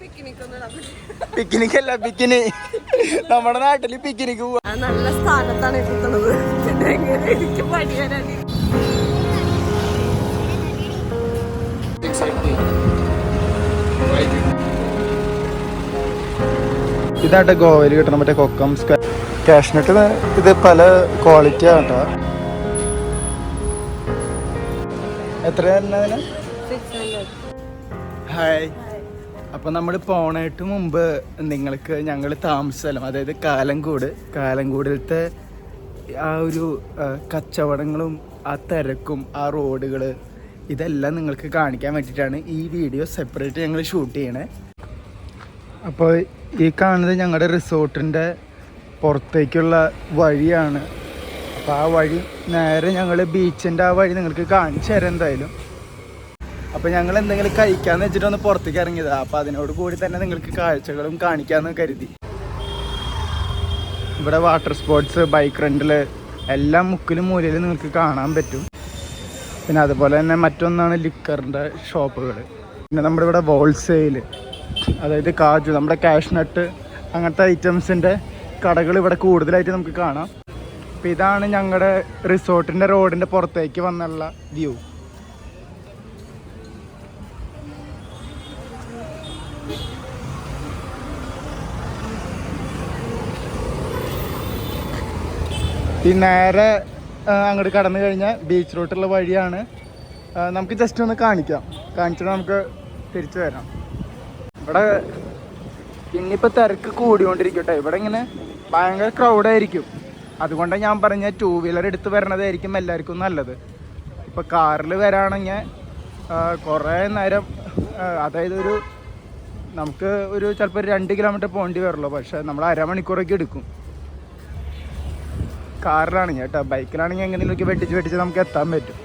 Picnic അല്ല, പിക്കിനി. നമ്മുടെ നാട്ടില് പിക്നിക്ക് പോവാ. നല്ല സ്ഥാനത്താണ് എത്തുന്നത്. എനിക്ക് പഠിക്കാനാണ്. ഇതാട്ടെ ഗോവയിൽ കിട്ടണ മറ്റേ കൊക്കം കാഷ്നട്ട്. ഇത് പല ക്വാളിറ്റി ആട്ടോ. എത്ര അതിന്? ഹായ്. അപ്പം നമ്മൾ പോണേട്ട് മുമ്പ് നിങ്ങൾക്ക് ഞങ്ങൾ താമസ സ്ഥലം, അതായത് കാലങ്കൂടിലത്തെ ആ ഒരു കച്ചവടങ്ങളും ആ തിരക്കും ആ റോഡുകൾ ഇതെല്ലാം നിങ്ങൾക്ക് കാണിക്കാൻ വേണ്ടിയിട്ടാണ് ഈ വീഡിയോ സെപ്പറേറ്റ് ഞങ്ങൾ ഷൂട്ട് ചെയ്യണേ. അപ്പോൾ ഈ കാണുന്നത് ഞങ്ങളുടെ റിസോർട്ടിൻ്റെ പുറത്തേക്കുള്ള വഴിയാണ്. അപ്പോൾ ആ വഴി നേരെ ഞങ്ങൾ ബീച്ചിൻ്റെ ആ വഴി നിങ്ങൾക്ക് കാണിച്ചു തരാം എന്തായാലും. അപ്പോൾ ഞങ്ങൾ എന്തെങ്കിലും കഴിക്കാമെന്ന് വെച്ചിട്ട് ഒന്ന് പുറത്തേക്ക് ഇറങ്ങിയതാണ്. അപ്പോൾ അതിനോട് കൂടി തന്നെ നിങ്ങൾക്ക് കാഴ്ചകളും കാണിക്കാമെന്ന് കരുതി. ഇവിടെ വാട്ടർ സ്പോർട്സ്, ബൈക്ക് റെൻ്റിൽ എല്ലാം മുക്കിലും മൂലയിലും നിങ്ങൾക്ക് കാണാൻ പറ്റും. പിന്നെ അതുപോലെ തന്നെ മറ്റൊന്നാണ് ലിക്കറിൻ്റെ ഷോപ്പുകൾ. പിന്നെ നമ്മുടെ ഇവിടെ ഹോൾസെയിൽ, അതായത് കാജു, നമ്മുടെ കാഷ്നട്ട് അങ്ങനത്തെ ഐറ്റംസിൻ്റെ കടകൾ ഇവിടെ കൂടുതലായിട്ട് നമുക്ക് കാണാം. അപ്പോൾ ഇതാണ് ഞങ്ങളുടെ റിസോർട്ടിൻ്റെ റോഡിൻ്റെ പുറത്തേക്ക് വന്നുള്ള വ്യൂ. ഈ നേരെ അങ്ങോട്ട് കടന്നു കഴിഞ്ഞാൽ ബീച്ച് റോട്ടുള്ള വഴിയാണ്. നമുക്ക് ജസ്റ്റ് ഒന്ന് കാണിച്ചിട്ട് നമുക്ക് തിരിച്ചു വരാം. ഇവിടെ ഇനിയിപ്പോൾ തിരക്ക് കൂടിക്കൊണ്ടിരിക്കട്ടെ. ഇവിടെ ഇങ്ങനെ ഭയങ്കര ക്രൗഡായിരിക്കും. അതുകൊണ്ടാണ് ഞാൻ പറഞ്ഞ 2 വീലർ എടുത്ത് വരണതായിരിക്കും എല്ലാവർക്കും നല്ലത്. ഇപ്പോൾ കാറിൽ വരാണെങ്കിൽ കുറേ നേരം, അതായത് നമുക്ക് ചിലപ്പോൾ 2 കിലോമീറ്റർ പോകേണ്ടി വരുള്ളൂ. പക്ഷേ നമ്മൾ അരമണിക്കൂറൊക്കെ എടുക്കും കാറിലാണെങ്കിൽ കേട്ടോ. ബൈക്കിലാണെങ്കിൽ എങ്ങനെയൊക്കെ വെട്ടിച്ച് നമുക്ക് എത്താൻ പറ്റും.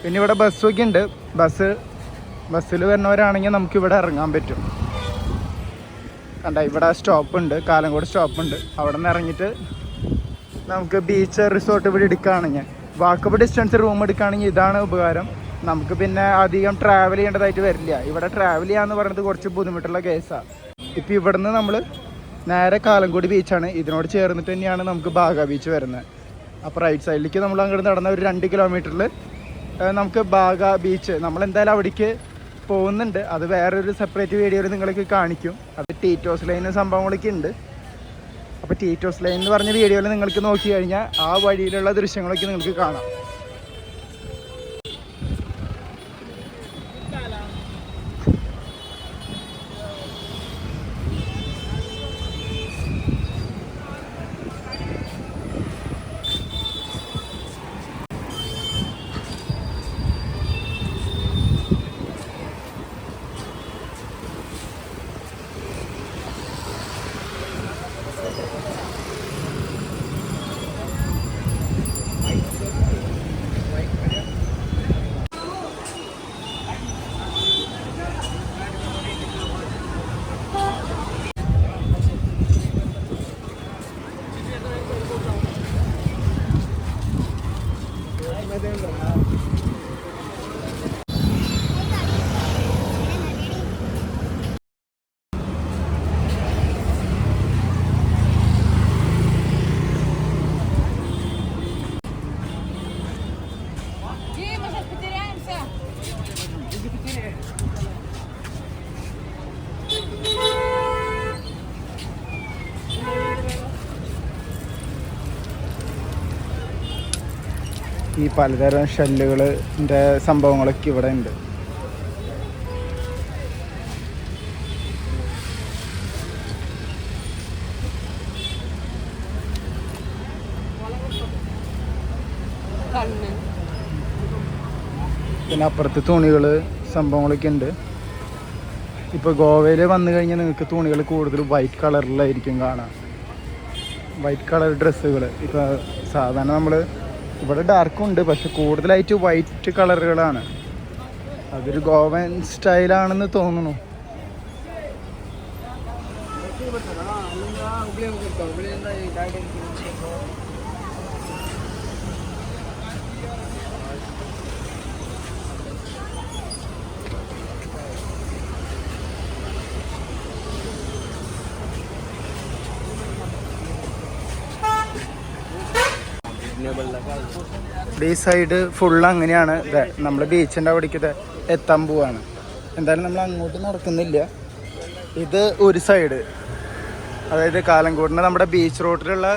പിന്നെ ഇവിടെ ബസ്സൊക്കെ ഉണ്ട്. ബസ്സിൽ വരുന്നവരാണെങ്കിൽ നമുക്കിവിടെ ഇറങ്ങാൻ പറ്റും. കണ്ട ഇവിടെ സ്റ്റോപ്പുണ്ട്, കാലങ്കോട് സ്റ്റോപ്പുണ്ട്. അവിടെ നിന്ന് ഇറങ്ങിയിട്ട് നമുക്ക് ബീച്ച് റിസോർട്ട് ഇവിടെ എടുക്കുകയാണെങ്കിൽ, വാക്കബിൾ ഡിസ്റ്റൻസ് റൂം എടുക്കുകയാണെങ്കിൽ ഇതാണ് ഉപകാരം. നമുക്ക് പിന്നെ അധികം ട്രാവൽ ചെയ്യേണ്ടതായിട്ട് വരില്ല. ഇവിടെ ട്രാവൽ ചെയ്യാന്ന് പറയുന്നത് കുറച്ച് ബുദ്ധിമുട്ടുള്ള കേസാണ്. ഇപ്പം ഇവിടുന്ന് നമ്മൾ നേരെ കാലങ്കോട് ബീച്ചാണ്. ഇതിനോട് ചേർന്നിട്ട് തന്നെയാണ് നമുക്ക് ബാഗ ബീച്ച് വരുന്നത്. അപ്പോൾ റൈറ്റ് സൈഡിലേക്ക് നമ്മൾ അങ്ങോട്ട് നടന്ന ഒരു 2 കിലോമീറ്ററിൽ നമുക്ക് ബാഗ ബീച്ച്, നമ്മളെന്തായാലും അവിടേക്ക് പോകുന്നുണ്ട്. അത് വേറൊരു സെപ്പറേറ്റ് വീഡിയോയിൽ നിങ്ങൾക്ക് കാണിക്കും. അത് ടീറ്റോസ് ലൈൻ സംഭവങ്ങളൊക്കെ ഉണ്ട്. അപ്പോൾ ടീറ്റോസ് ലൈൻ എന്ന് പറഞ്ഞ വീഡിയോയിൽ നിങ്ങൾക്ക് നോക്കി കഴിഞ്ഞാൽ ആ വഴിയിലുള്ള ദൃശ്യങ്ങളൊക്കെ നിങ്ങൾക്ക് കാണാം. ഈ പലതരം ഷെല്ലുകളിൻ്റെ സംഭവങ്ങളൊക്കെ ഇവിടെ ഉണ്ട്. പിന്നെ അപ്പുറത്ത് തുണികൾ സംഭവങ്ങളൊക്കെ ഉണ്ട്. ഇപ്പോൾ ഗോവയിൽ വന്നു കഴിഞ്ഞാൽ നിങ്ങൾക്ക് തുണികൾ കൂടുതൽ വൈറ്റ് കളറിലായിരിക്കും കാണാം. വൈറ്റ് കളർ ഡ്രസ്സുകൾ. ഇപ്പോൾ സാധാരണ നമ്മൾ ഇവിടെ ഡാർക്കും ഉണ്ട്, പക്ഷെ കൂടുതലായിട്ട് വൈറ്റ് കളറുകളാണ്. അതൊരു ഗോവൻ സ്റ്റൈലാണെന്ന് തോന്നുന്നു. ഈ സൈഡ് ഫുള്ള് അങ്ങനെയാണ്. നമ്മൾ ബീച്ചിൻ്റെ അവിടേക്ക് എത്താൻ പോവാണ്. എന്തായാലും നമ്മൾ അങ്ങോട്ട് നടക്കുന്നില്ല. ഇത് ഒരു സൈഡ്, അതായത് കാലങ്കോടിൻ്റെ നമ്മുടെ ബീച്ച് റോഡിലുള്ള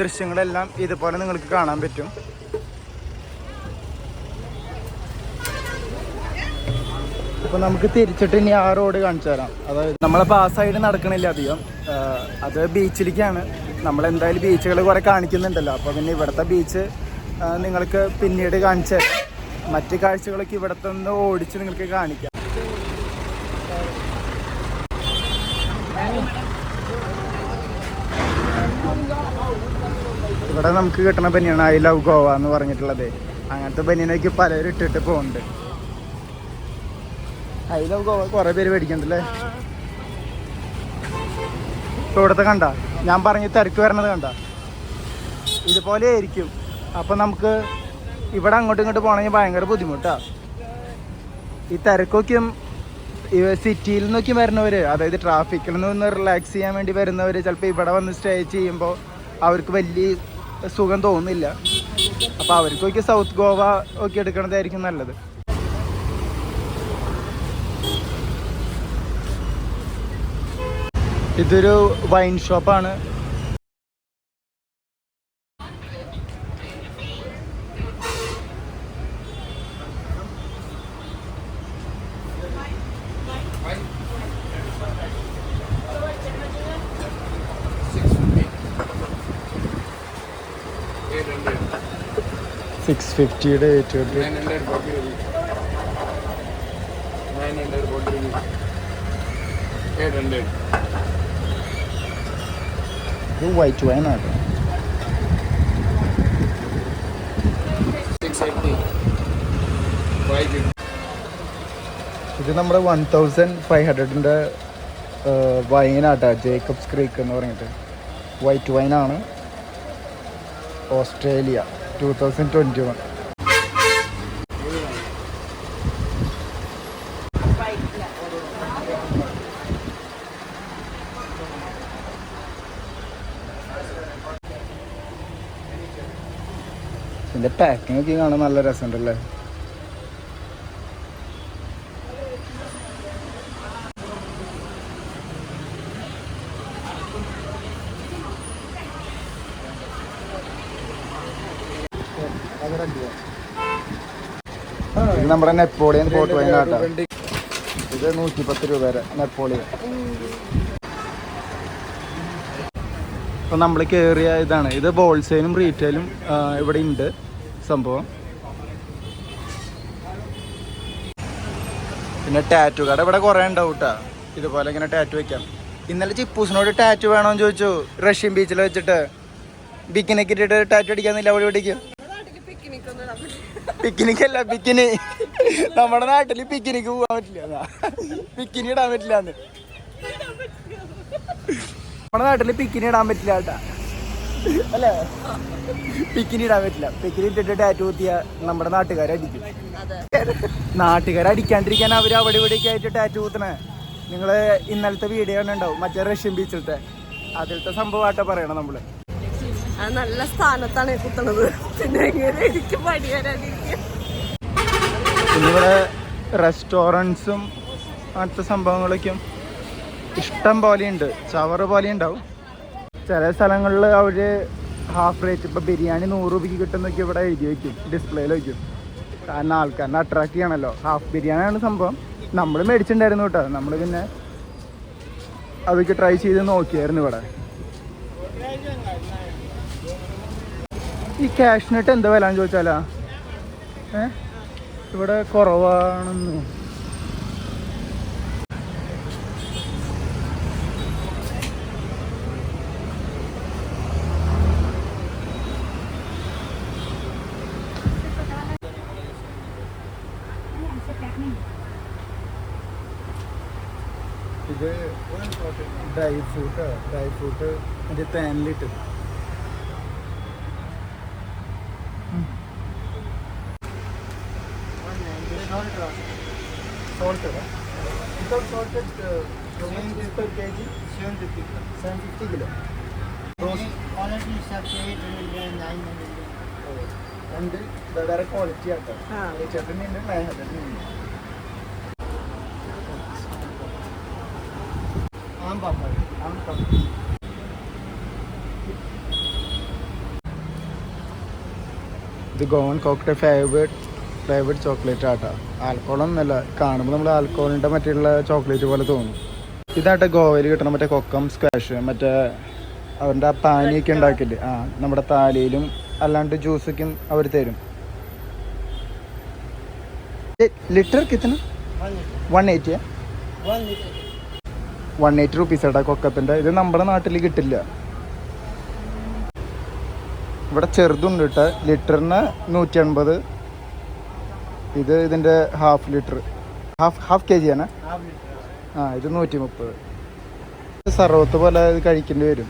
ദൃശ്യങ്ങളെല്ലാം ഇതുപോലെ നിങ്ങൾക്ക് കാണാൻ പറ്റും. അപ്പോൾ നമുക്ക് തിരിച്ചിട്ട് ഇനി ആ റോഡ് കാണിച്ചു തരാം. അതായത് നമ്മളിപ്പോൾ ആ സൈഡ് നടക്കണില്ല അധികം, അത് ബീച്ചിലേക്കാണ്. നമ്മളെന്തായാലും ബീച്ചുകൾ കുറേ കാണിക്കുന്നുണ്ടല്ലോ, അപ്പോൾ പിന്നെ ഇവിടുത്തെ ബീച്ച് നിങ്ങൾക്ക് പിന്നീട് കാണിച്ചു തരാം. മറ്റ് കാഴ്ചകളൊക്കെ ഇവിടുത്തെ ഒന്ന് ഓടിച്ച് നിങ്ങൾക്ക് കാണിക്കാം. ഇവിടെ നമുക്ക് കിട്ടുന്ന ബനിയാണ് ഐ ലവ് ഗോവ എന്ന് പറഞ്ഞിട്ടുള്ളത്. അങ്ങനത്തെ ബനിയനൊക്കെ പലരും ഇട്ടിട്ട് പോകുന്നുണ്ട്. ഐ ലവ് ഗോവ കുറേ പേര് മേടിക്കണ്ടല്ലേ. ഇപ്പോൾ ഇവിടുത്തെ കണ്ട, ഞാൻ പറഞ്ഞ് തിരക്ക് വരണത് കണ്ട, ഇതുപോലെ ആയിരിക്കും. അപ്പം നമുക്ക് ഇവിടെ അങ്ങോട്ടും ഇങ്ങോട്ട് പോകണമെങ്കിൽ ഭയങ്കര ബുദ്ധിമുട്ടാണ്. ഈ തിരക്കൊക്കെയും സിറ്റിയിൽ നിന്നൊക്കെ വരുന്നവർ, അതായത് ട്രാഫിക്കിൽ നിന്ന് റിലാക്സ് ചെയ്യാൻ വേണ്ടി വരുന്നവർ ചിലപ്പോൾ ഇവിടെ വന്ന് സ്റ്റേ ചെയ്യുമ്പോൾ അവർക്ക് വലിയ സുഖം തോന്നുന്നില്ല. അപ്പോൾ അവർക്കൊക്കെ സൗത്ത് ഗോവ ഒക്കെ എടുക്കണതായിരിക്കും നല്ലത്. ഇതൊരു വൈൻ ഷോപ്പാണ്. $650 $800 $800. ഇത് വൈറ്റ് വൈൻ ആണ്. 680. ഇത് നമ്മുടെ 1500-ൻ്റെ വൈനാട്ടാ, ജേക്കബ്സ് ക്രീക്ക് എന്ന് പറഞ്ഞിട്ട്. വൈറ്റ് വൈനാണ്, ഓസ്ട്രേലിയ 2021. ഇതിൻ്റെ പാക്കിംഗ് ഒക്കെ കാണാൻ നല്ല രസമുണ്ടല്ലേ. ഇത് നമ്മുടെ നെപ്പോളിയൻ പോർട്ട് വൈൻ ആട്ടാ. ഇത് 110 രൂപ വരെ നെപ്പോളിയൻ. ഇപ്പം നമ്മൾ കയറിയ ഇതാണ്. ഇത് ഹോൾസെയിലും റീറ്റെയിലും ഇവിടെ ഉണ്ട് സംഭവം. പിന്നെ ടാറ്റു കട ഇവിടെ കുറേ ഉണ്ടാവും കേട്ടോ. ഇതുപോലെ ഇങ്ങനെ ടാറ്റു വെക്കാം. ഇന്നലെ ചിപ്പൂസിനോട് ടാറ്റു വേണമെന്ന് ചോദിച്ചു. റഷ്യൻ ബീച്ചിൽ വെച്ചിട്ട് ബിക്കിനൊക്കെ ഇട്ടിട്ട് ടാറ്റു അടിക്കാന്നില്ല. അവിടെ പിടിക്കും. പിക്കിനിക്കല്ല, പിക്കിനി. നമ്മുടെ നാട്ടിൽ പിക്കിനിക്ക് പോകാൻ പറ്റില്ല, പിക്കിനി ഇടാൻ പറ്റില്ല. നമ്മുടെ നാട്ടിൽ പിക്കിനി ഇടാൻ പറ്റില്ല കേട്ടാ, അല്ലേ? പിക്കിനി ഇടാൻ പറ്റില്ല. പിക്കിനി ഇട്ടിട്ട് ടാറ്റു കുത്തിയ നമ്മുടെ നാട്ടുകാരെ അടിക്കും. നാട്ടുകാരെ അടിക്കാണ്ടിരിക്കാൻ അവർ അവിടെ ഇവിടേക്ക് ആയിട്ട് ടാറ്റു കുത്തണേ. നിങ്ങൾ ഇന്നലത്തെ വീഡിയോ തന്നെ ഉണ്ടാവും, മറ്റേ റഷ്യൻ ബീച്ചിലത്തെ. അതിലത്തെ സംഭവമായിട്ടാ പറയണം നമ്മള്. നല്ല സ്ഥാനത്താണ് കുത്തണത്. പിന്നെ എങ്ങനെ എനിക്ക് പണിയാനായിരിക്കും. പിന്നെ ഇവിടെ റെസ്റ്റോറൻറ്റ്സും അങ്ങനത്തെ സംഭവങ്ങളൊക്കെയും ഇഷ്ടം പോലെ ഉണ്ട്. ചവറ് പോലെ ഉണ്ടാവും. ചില സ്ഥലങ്ങളിൽ അവർ ഹാഫ് റേറ്റ്, ഇപ്പോൾ ബിരിയാണി 100 രൂപയ്ക്ക് കിട്ടുന്നൊക്കെ ഇവിടെ എഴുതി വയ്ക്കും, ഡിസ്പ്ലേയിൽ വയ്ക്കും. കാരണം ആൾക്കാരനെ അട്രാക്ട് ചെയ്യണമല്ലോ. ഹാഫ് ബിരിയാണിയാണ് സംഭവം. നമ്മൾ മേടിച്ചിട്ടുണ്ടായിരുന്നു കേട്ടോ. നമ്മൾ പിന്നെ അതൊക്കെ ട്രൈ ചെയ്ത് നോക്കിയായിരുന്നു ഇവിടെ. ഈ കാഷ്നട്ട് എന്താ വില എന്ന് ചോദിച്ചാലാ ഇവിടെ കുറവാണെന്ന്. ഇത് ഡ്രൈ ഫ്രൂട്ട് അതിൻ്റെ തേനിലിട്ട്. Salt, without salt, how much is per kg? 750 kilo. Roast. Quality is up to 800 900. ഉണ്ട് വേറെ ക്വാളിറ്റി ആട്ടോ. ആ. ചേട്ടനുണ്ട് മേഹദനുണ്ട്. ഇത് ഗോവൻ കോക്ടെ ഫേവറേറ്റ് ചോക്ലേറ്റ് ആട്ടോ. ആൽക്കോളൊന്നുമല്ല, കാണുമ്പോൾ നമ്മൾ ആൽക്കോളിൻ്റെ മറ്റുള്ള ചോക്ലേറ്റ് പോലെ തോന്നും. ഇതാട്ടെ ഗോവയിൽ കിട്ടണ മറ്റേ കൊക്കം സ്ക്വാഷ്, മറ്റേ അവരുടെ ആ പാനിയൊക്കെ ഉണ്ടാക്കില്ലേ, നമ്മുടെ താലിയിലും അല്ലാണ്ട് ജ്യൂസൊക്കെ അവർ തരും. ലിറ്റർ കിത്തന 180 180 റുപ്പീസ് ആട്ടാ കൊക്കത്തിൻ്റെ. ഇത് നമ്മുടെ നാട്ടിൽ കിട്ടില്ല. ഇവിടെ ചെറുതുണ്ട് കേട്ടോ, ലിറ്ററിന് 180. ഇത് ഇതിൻ്റെ ഹാഫ് ലിറ്റർ, ഹാഫ് kg ആണ്. ഇത് 130. സർവത്ത് പോലെ ഇത് കഴിക്കേണ്ടി വരും.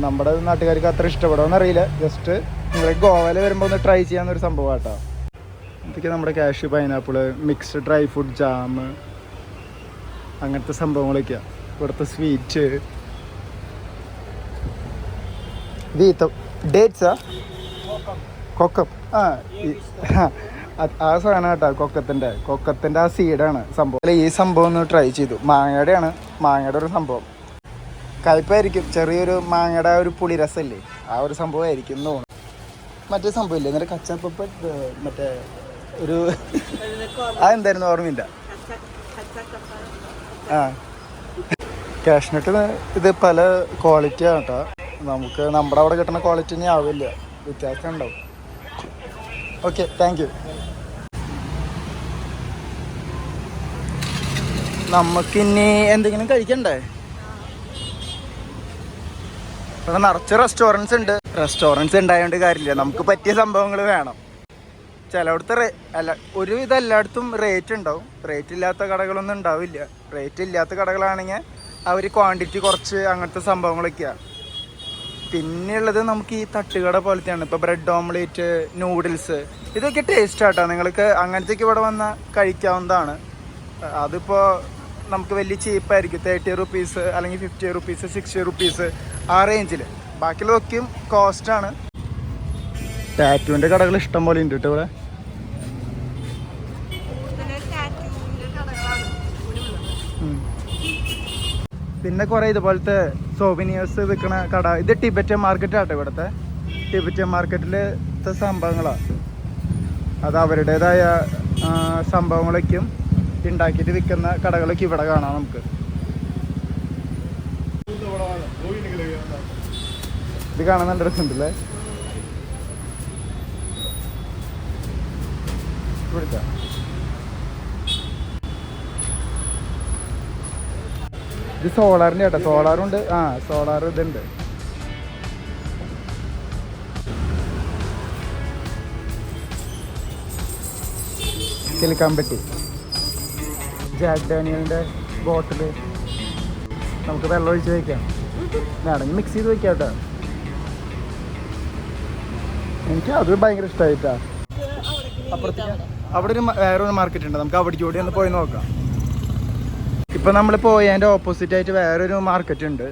നമ്മുടെ നാട്ടുകാർക്ക് അത്ര ഇഷ്ടപ്പെടുമെന്ന് അറിയില്ല. ജസ്റ്റ് നിങ്ങൾ ഗോവയിൽ വരുമ്പോൾ ഒന്ന് ട്രൈ ചെയ്യാവുന്നൊരു സംഭവം കേട്ടോ. ഇതൊക്കെ നമ്മുടെ cashew, pineapple, mixed dry fruit jam, അങ്ങനത്തെ സംഭവങ്ങളൊക്കെയാണ്. ഇവിടുത്തെ സ്വീറ്റ് ഡേറ്റ്സാ കൊക്കം. ആ സാധനം കേട്ടോ കൊക്കത്തിൻ്റെ ആ സീഡാണ് സംഭവം. അല്ല, ഈ സംഭവം ഒന്ന് ട്രൈ ചെയ്തു. മാങ്ങയുടെ ഒരു സംഭവം. കയ്പായിരിക്കും, ചെറിയൊരു മാങ്ങയുടെ ഒരു പുളിരസമില്ലേ, ആ ഒരു സംഭവമായിരിക്കും എന്ന് തോന്നുന്നു. മറ്റേ സംഭവമില്ലേ എന്നിട്ട് കച്ചപ്പ, മറ്റേ ഒരു അതെന്തായിരുന്നു ഓർമ്മയില്ല. കാഷ്നട്ട് ഇത് പല ക്വാളിറ്റി ആട്ടോ. നമുക്ക് നമ്മുടെ അവിടെ കിട്ടുന്ന ക്വാളിറ്റി ഇനി ആവില്ല, വ്യത്യാസം ഉണ്ടാവും. Okay, thank you. നമുക്കിനി എന്തെങ്കിലും കഴിക്കണ്ടേ? ഇവിടെ നിറച്ച് റെസ്റ്റോറൻറ്റ്സ് ഉണ്ടായതുകൊണ്ട് കാര്യമില്ല, നമുക്ക് പറ്റിയ സംഭവങ്ങൾ വേണം. ചിലയിടത്ത് ഒരുവിധം എല്ലായിടത്തും റേറ്റ് ഉണ്ടാവും, റേറ്റ് ഇല്ലാത്ത കടകളൊന്നും ഉണ്ടാവില്ല. റേറ്റ് ഇല്ലാത്ത കടകളാണെങ്കിൽ അവർ ക്വാണ്ടിറ്റി കുറച്ച് അങ്ങനത്തെ സംഭവങ്ങളൊക്കെയാണ്. പിന്നെയുള്ളത് നമുക്ക് ഈ തട്ടുകട പോലത്തെയാണ്. ഇപ്പോൾ ബ്രെഡ് ഓംലേറ്റ്, നൂഡിൽസ്, ഇതൊക്കെ ടേസ്റ്റ് ആട്ടോ. നിങ്ങൾക്ക് അങ്ങനത്തേക്ക് ഇവിടെ വന്നാൽ കഴിക്കാവുന്നതാണ്. അതിപ്പോൾ നമുക്ക് വലിയ ചീപ്പായിരിക്കും, 30 റുപ്പീസ് അല്ലെങ്കിൽ 50 റുപ്പീസ്, 60 റുപ്പീസ്, ആ റേഞ്ചിൽ. ബാക്കിയുള്ളതൊക്കെയും കോസ്റ്റാണ്. ടാറ്റുവിൻ്റെ കടകൾ ഇഷ്ടം പോലെ ഉണ്ട് കേട്ടോ ഇവിടെ. പിന്നെ കുറേ ഇതുപോലത്തെ സോവിനിയേഴ്സ് വിൽക്കണ കട. ഇത് ടിബറ്റൻ മാർക്കറ്റ് ആട്ടോ. ഇവിടുത്തെ ടിബറ്റൻ മാർക്കറ്റിലത്തെ സംഭവങ്ങളാണ്. അത് അവരുടേതായ സംഭവങ്ങളൊക്കെയും ഉണ്ടാക്കിയിട്ട് വിൽക്കുന്ന കടകളൊക്കെ ഇവിടെ കാണാം നമുക്ക്. ഇത് കാണാൻ നല്ല രസമുണ്ടല്ലേ. ഇവിടുത്തെ ഇത് സോളാറിൻ്റെ കേട്ടോ, സോളാറുണ്ട്. സോളാർ ഇതുണ്ട്. കിളിക്കാമ്പറ്റി, ജാക്ക് ഡാനിയലിൻ്റെ ബോട്ടിൽ നമുക്ക് വെള്ളം ഒഴിച്ച് വയ്ക്കാം. വേണമെങ്കിൽ മിക്സ് ചെയ്ത് വയ്ക്കാം കേട്ടോ. എനിക്ക് അത് ഭയങ്കര ഇഷ്ടമായിട്ടാ. അപ്പുറത്തേക്ക് അവിടെ വേറൊരു മാർക്കറ്റ് ഉണ്ട്, നമുക്ക് അവിടേക്ക് കൂടി ഒന്ന് പോയി നോക്കാം. ഇപ്പം നമ്മൾ പോയതിൻ്റെ ഓപ്പോസിറ്റ് ആയിട്ട് വേറൊരു മാർക്കറ്റ് ഉണ്ട്.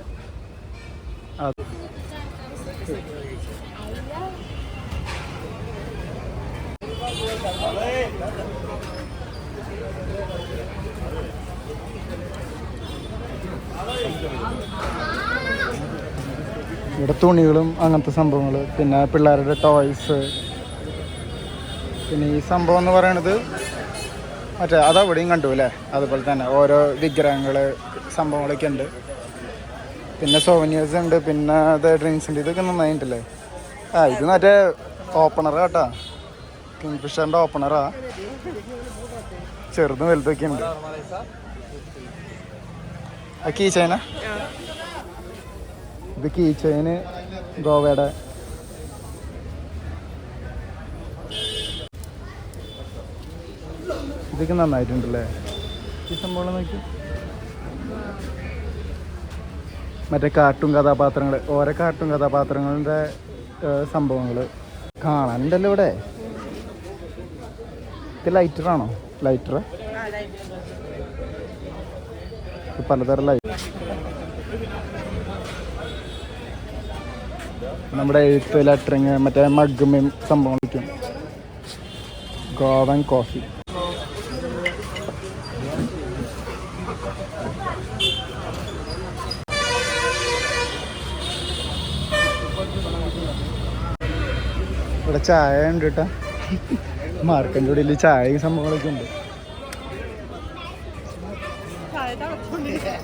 ഇവിടെ തുണികളും അങ്ങനത്തെ സംഭവങ്ങൾ, പിന്നെ പിള്ളേരുടെ ടോയ്സ്. പിന്നെ ഈ സംഭവം എന്ന് പറയണത് മറ്റേ അതവിടെയും കണ്ടു അല്ലേ, അതുപോലെ തന്നെ ഓരോ വിഗ്രഹങ്ങൾ സംഭവങ്ങളൊക്കെ ഉണ്ട്. പിന്നെ സോവനിയേഴ്സ് ഉണ്ട്, പിന്നെ അത് ഡ്രിങ്ക്സ് ഉണ്ട്. ഇതൊക്കെ നന്നായിട്ടുണ്ടല്ലേ. ഇത് മറ്റേ ഓപ്പണറാ കേട്ടോ, കിങ് ഫിഷറിൻ്റെ ഓപ്പണറാ. ചെറുതും വലുതൊക്കെ ഉണ്ട്. കീ ചെയിനാ ഇത്, കീ ചെയിന് ഗോവയുടെ. ഇതൊക്കെ നന്നായിട്ടുണ്ടല്ലേ ഈ സംഭവം നോക്കി. മറ്റേ കാർട്ടൂൺ കഥാപാത്രങ്ങൾ, ഓരോ കാർട്ടൂൺ കഥാപാത്രങ്ങളുടെ സംഭവങ്ങൾ കാണാനുണ്ടല്ലോ ഇവിടെ. ഇത് ലൈറ്ററാണോ? ലൈറ്റർ, പലതരം ലൈറ്റ്. നമ്മുടെ എഴുത്ത് ലെറ്ററിങ് മറ്റേ മഗ്ഗും സംഭവങ്ങളൊക്കെയും. ഗോവൻ കോഫി. ഇവിടെ ചായ ഉണ്ട് കേട്ടോ. മാർക്കറ്റിൻ്റെ ഉള്ളിൽ ചായയും സംഭവങ്ങളൊക്കെ ഉണ്ട്.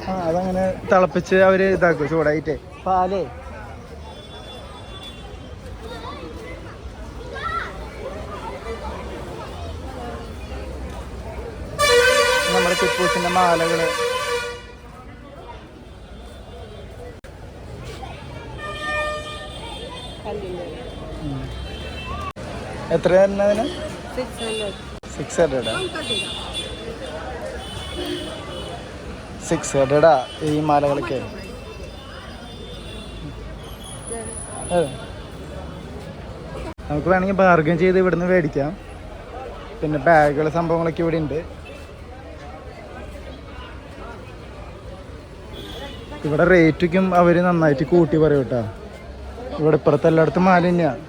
ആ അതങ്ങനെ തിളപ്പിച്ച് അവർ ഇതാക്കും ചൂടായിട്ടേ. പാലേ നമ്മുടെ ടിപ്പൂസിന്റെ മാലകള്. എത്ര അതിന്? 600. 600 ഈ മാലകളൊക്കെ. നമുക്ക് വേണമെങ്കിൽ ബാർഗൻ ചെയ്ത് ഇവിടുന്ന് മേടിക്കാം. പിന്നെ ബാഗുകൾ സംഭവങ്ങളൊക്കെ ഇവിടെ ഉണ്ട്. ഇവിടെ റേറ്റൊക്കെ അവർ നന്നായിട്ട് കൂട്ടി പറയും കേട്ടോ. ഇവിടെ ഇപ്പുറത്ത് എല്ലായിടത്തും മാല തന്നെയാണ്.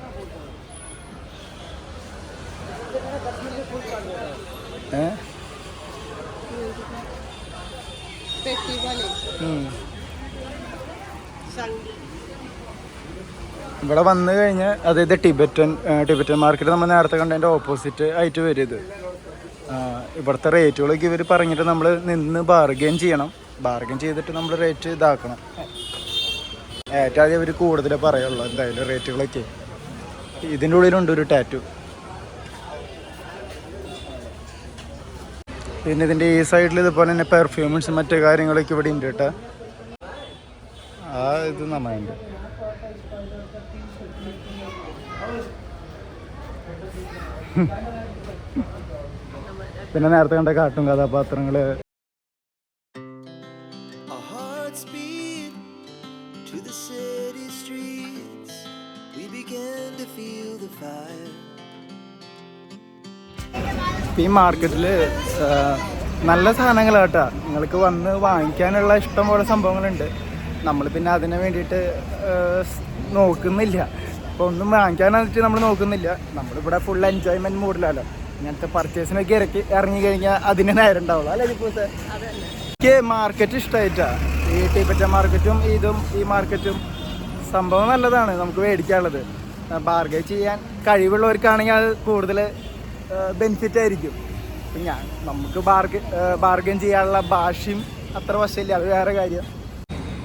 ഇവിടെ വന്നു കഴിഞ്ഞ് അതായത് ടിബറ്റൻ മാർക്കറ്റ് നമ്മൾ നേരത്തെ കണ്ടതിൻ്റെ ഓപ്പോസിറ്റ് ആയിട്ട് വരും ഇത്. ഇവിടുത്തെ റേറ്റുകളൊക്കെ ഇവർ പറഞ്ഞിട്ട് നമ്മൾ നിന്ന് ബാർഗെയിൻ ചെയ്യണം. ബാർഗെയിൻ ചെയ്തിട്ട് നമ്മൾ റേറ്റ് ഇതാക്കണം. ഏറ്റവും ആദ്യം അവർ കൂടുതലേ പറയുള്ളൂ എന്തായാലും റേറ്റുകളൊക്കെ. ഇതിൻ്റെ ഉള്ളിലുണ്ട് ഒരു ടാറ്റു. പിന്നെ ഇതിൻ്റെ ഈ സൈഡിൽ ഇതുപോലെ തന്നെ പെർഫ്യൂംസ് മറ്റു കാര്യങ്ങളൊക്കെ ഇവിടെ ഉണ്ട് കേട്ടോ. ആ ഇത് നന്നായിട്ടുണ്ട്. പിന്നെ നേരത്തെ കണ്ട കാർട്ടൂൺ കഥാപാത്രങ്ങള്. ഈ മാർക്കറ്റിൽ നല്ല സാധനങ്ങളാട്ടാ. നിങ്ങൾക്ക് വന്ന് വാങ്ങിക്കാനുള്ള ഇഷ്ടം പോലെ സംഭവങ്ങളുണ്ട്. നമ്മൾ പിന്നെ അതിന് വേണ്ടിയിട്ട് നോക്കുന്നില്ല. അപ്പോൾ ഒന്നും വാങ്ങിക്കാനായിട്ട് നമ്മൾ നോക്കുന്നില്ല. നമ്മളിവിടെ ഫുൾ എൻജോയ്മെൻറ്റ് മൂഡിലല്ലോ. ഇങ്ങനത്തെ പർച്ചേസിനൊക്കെ ഇറങ്ങി കഴിഞ്ഞാൽ അതിന് നേരം ഉണ്ടാവുള്ളൂ അല്ലേ? ഇപ്പോൾ എനിക്ക് മാർക്കറ്റ് ഇഷ്ടമായിട്ടാണ്. ഈ ടിബറ്റൻ മാർക്കറ്റും ഈ മാർക്കറ്റും സംഭവം നല്ലതാണ്. നമുക്ക് മേടിക്കാനുള്ളത് ബാർഗെയിൻ ചെയ്യാൻ കഴിവുള്ളവർക്കാണെങ്കിൽ അത് കൂടുതൽ ബെനിഫിറ്റ് ആയിരിക്കും. നമുക്ക് ബാർഗെയിൻ ചെയ്യാനുള്ള ഭാഷയും അത്ര വശമില്ല, അത് വേറെ കാര്യം.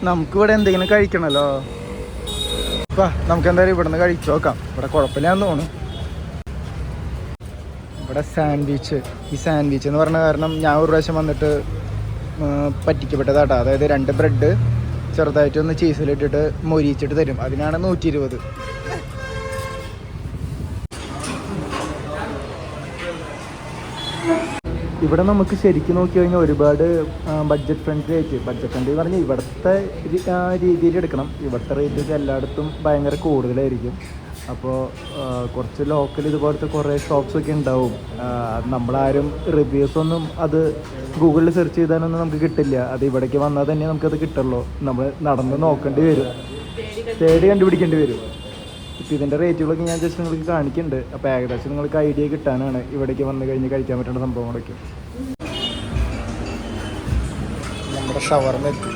നമുക്കിവിടെ എന്തെങ്കിലും കഴിക്കണമല്ലോ. നമുക്ക് എന്തായാലും ഇവിടെ നിന്ന് കഴിച്ചു നോക്കാം. ഇവിടെ കുഴപ്പമില്ലാന്ന് തോന്നുന്നു. ഇവിടെ സാൻഡ്വിച്ച്. ഈ സാൻഡ്വിച്ച് എന്ന് പറഞ്ഞ കാരണം ഞാൻ ഒരു പ്രാവശ്യം വന്നിട്ട് പറ്റിക്കപ്പെട്ടതാട്ടോ. അതായത് 2 ബ്രെഡ് ചെറുതായിട്ടൊന്ന് ചീസിലിട്ടിട്ട് മൊരിച്ചിട്ട് തരും. അതിനാണ് 120. ഇവിടെ നമുക്ക് ശരിക്കും നോക്കി കഴിഞ്ഞാൽ ഒരുപാട് ബഡ്ജറ്റ് ഫ്രണ്ട്ലി ആയിട്ട്, ബഡ്ജറ്റ് ഫ്രണ്ട്ലി എന്ന് പറഞ്ഞാൽ ഇവിടുത്തെ രീതിയിൽ എടുക്കണം. ഇവിടുത്തെ റേറ്റ് എല്ലായിടത്തും ഭയങ്കര കൂടുതലായിരിക്കും. അപ്പോൾ കുറച്ച് ലോക്കൽ ഇതുപോലത്തെ കുറേ ഷോപ്സൊക്കെ ഉണ്ടാവും. നമ്മളാരും റിവ്യൂസൊന്നും അത് ഗൂഗിളിൽ സെർച്ച് ചെയ്താലൊന്നും നമുക്ക് കിട്ടില്ല. അത് ഇവിടേക്ക് വന്നാൽ തന്നെ നമുക്കത് കിട്ടുള്ളൂ. നമ്മൾ നടന്ന് നോക്കേണ്ടി വരും, തേടി കണ്ടുപിടിക്കേണ്ടി വരും. ഇപ്പോൾ ഇതിൻ്റെ റേറ്റുകളൊക്കെ ഞാൻ ജസ്റ്റ് നിങ്ങൾക്ക് കാണിക്കുന്നുണ്ട്. അപ്പോൾ ഏകദേശം നിങ്ങൾക്ക് ഐഡിയ കിട്ടാനാണ് ഇവിടേക്ക് വന്നു കഴിഞ്ഞ് കഴിക്കാൻ പറ്റുന്ന സംഭവങ്ങളൊക്കെ. നമ്മുടെ ഷവർമ എത്തി.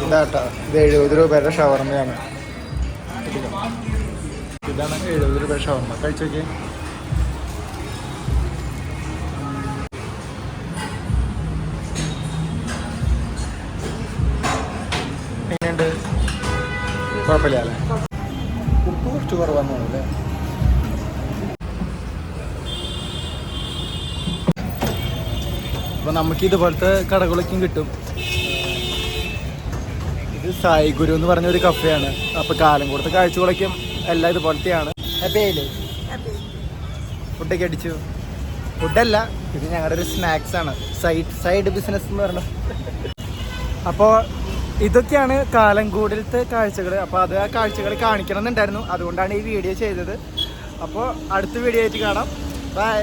ഇതാട്ടോ, ഇത് 70 രൂപയുടെ ഷവർമയാണ്. ഇതാണ് 70 രൂപയുടെ ഷവർമ. കഴിച്ചു നോക്കിയേ. എങ്ങനെയുണ്ട്? കുഴപ്പമില്ല അല്ലേ? ഉപ്പ് കുറച്ച് കുറവാന്നല്ലേ? അപ്പോൾ നമുക്ക് ഇതുപോലത്തെ കടകളൊക്കെയും കിട്ടും. ഇത് സായി ഗുരു എന്ന് പറഞ്ഞൊരു കഫേയാണ്. അപ്പോൾ കാലംകൂടത്തെ കാഴ്ചകളൊക്കെയും എല്ലാം ഇതുപോലത്തെയാണ്. ഹാപ്പി ആയില്ലേ? ഫുഡൊക്കെ അടിച്ചു. ഫുഡല്ല, ഇത് ഞങ്ങളുടെ ഒരു സ്നാക്സാണ്. സൈഡ് ബിസിനസ് എന്ന് പറഞ്ഞു. അപ്പോൾ ഇതൊക്കെയാണ് കാലംകൂടിലത്തെ കാഴ്ചകൾ. അപ്പോൾ അത് ആ കാഴ്ചകൾ കാണിക്കണം എന്നുണ്ടായിരുന്നു. അതുകൊണ്ടാണ് ഈ വീഡിയോ ചെയ്തത്. അപ്പോൾ അടുത്ത വീഡിയോ ആയിട്ട് കാണാം. ബൈ.